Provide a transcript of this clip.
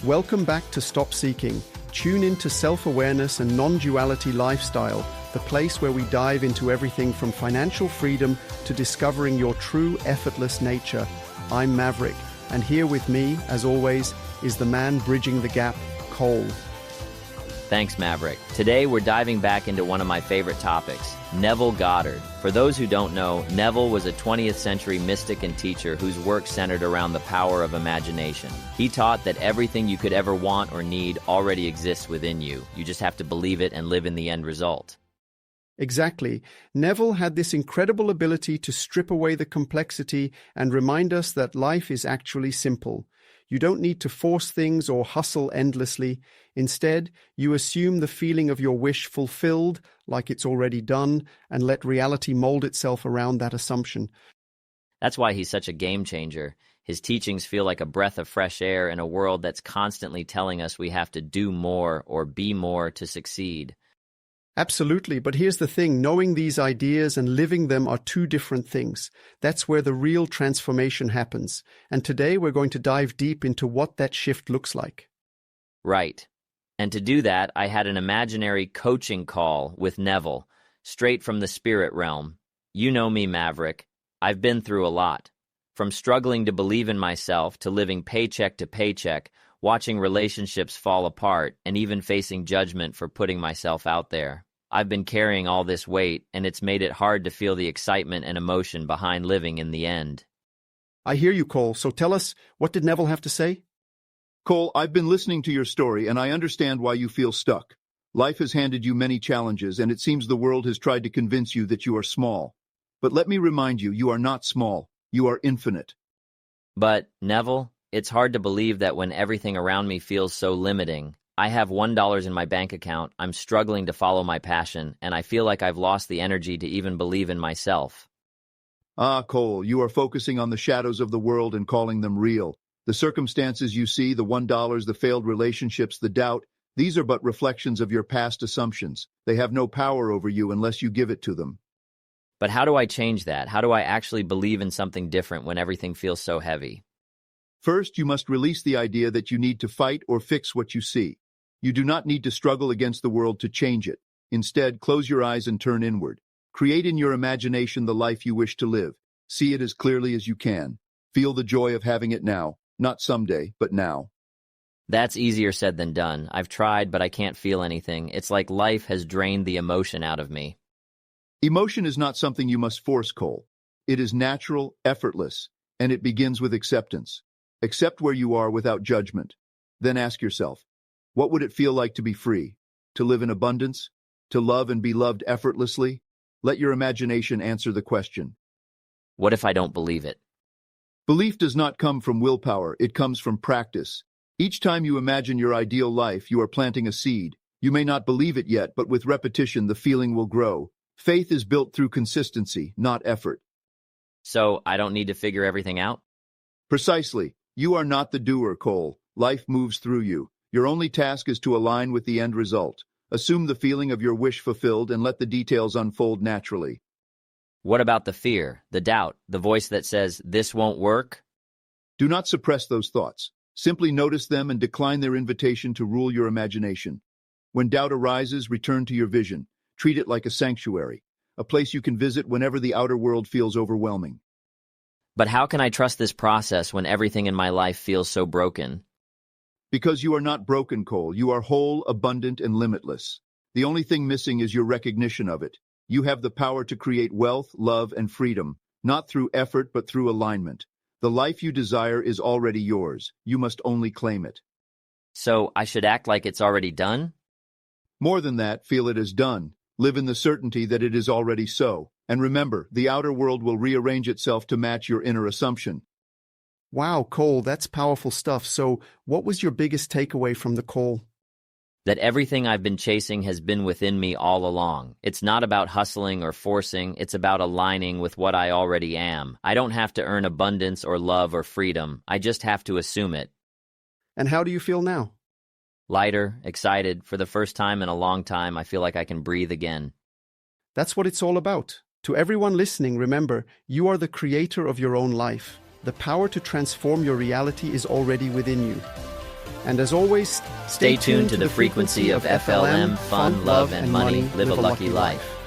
Welcome back to Stop Seeking. Tune into Self-Awareness and Non-Duality Lifestyle, the place where we dive into everything from financial freedom to discovering your true effortless nature. I'm Maverick, and here with me, as always, is the man bridging the gap, Cole. Thanks, Maverick. Today we're diving back into one of my favorite topics, Neville Goddard. For those who don't know, Neville was a 20th century mystic and teacher whose work centered around the power of imagination. He taught that everything you could ever want or need already exists within you. You just have to believe it and live in the end result. Exactly. Neville had this incredible ability to strip away the complexity and remind us that life is actually simple. You don't need to force things or hustle endlessly. Instead, you assume the feeling of your wish fulfilled, like it's already done, and let reality mold itself around that assumption. That's why he's such a game changer. His teachings feel like a breath of fresh air in a world that's constantly telling us we have to do more or be more to succeed. Absolutely, but here's the thing, knowing these ideas and living them are two different things. That's where the real transformation happens. And today we're going to dive deep into what that shift looks like. Right. And to do that, I had an imaginary coaching call with Neville, straight from the spirit realm. You know me, Maverick. I've been through a lot. From struggling to believe in myself to living paycheck to paycheck, watching relationships fall apart, and even facing judgment for putting myself out there. I've been carrying all this weight, and it's made it hard to feel the excitement and emotion behind living in the end. I hear you, Cole. So tell us, what did Neville have to say? Cole, I've been listening to your story, and I understand why you feel stuck. Life has handed you many challenges, and it seems the world has tried to convince you that you are small. But let me remind you, you are not small. You are infinite. But, Neville, it's hard to believe that when everything around me feels so limiting. I have $1 in my bank account, I'm struggling to follow my passion, and I feel like I've lost the energy to even believe in myself. Ah, Cole, you are focusing on the shadows of the world and calling them real. The circumstances you see, the $1, the failed relationships, the doubt, these are but reflections of your past assumptions. They have no power over you unless you give it to them. But how do I change that? How do I actually believe in something different when everything feels so heavy? First, you must release the idea that you need to fight or fix what you see. You do not need to struggle against the world to change it. Instead, close your eyes and turn inward. Create in your imagination the life you wish to live. See it as clearly as you can. Feel the joy of having it now, not someday, but now. That's easier said than done. I've tried, but I can't feel anything. It's like life has drained the emotion out of me. Emotion is not something you must force, Cole. It is natural, effortless, and it begins with acceptance. Accept where you are without judgment. Then ask yourself, what would it feel like to be free? To live in abundance? To love and be loved effortlessly? Let your imagination answer the question. What if I don't believe it? Belief does not come from willpower, it comes from practice. Each time you imagine your ideal life, you are planting a seed. You may not believe it yet, but with repetition, the feeling will grow. Faith is built through consistency, not effort. So, I don't need to figure everything out? Precisely. You are not the doer, Cole. Life moves through you. Your only task is to align with the end result. Assume the feeling of your wish fulfilled and let the details unfold naturally. What about the fear, the doubt, the voice that says, this won't work? Do not suppress those thoughts. Simply notice them and decline their invitation to rule your imagination. When doubt arises, return to your vision. Treat it like a sanctuary, a place you can visit whenever the outer world feels overwhelming. But how can I trust this process when everything in my life feels so broken? Because you are not broken, Cole. You are whole, abundant, and limitless. The only thing missing is your recognition of it. You have the power to create wealth, love, and freedom, not through effort but through alignment. The life you desire is already yours. You must only claim it. So, I should act like it's already done? More than that, feel it as done. Live in the certainty that it is already so. And remember, the outer world will rearrange itself to match your inner assumption. Wow, Cole, that's powerful stuff. So, what was your biggest takeaway from the call? That everything I've been chasing has been within me all along. It's not about hustling or forcing, it's about aligning with what I already am. I don't have to earn abundance or love or freedom, I just have to assume it. And how do you feel now? Lighter, excited, for the first time in a long time, I feel like I can breathe again. That's what it's all about. To everyone listening, remember, you are the creator of your own life. The power to transform your reality is already within you. And as always, Stay tuned to the frequency of FLM, fun, love, and money. Live a lucky life.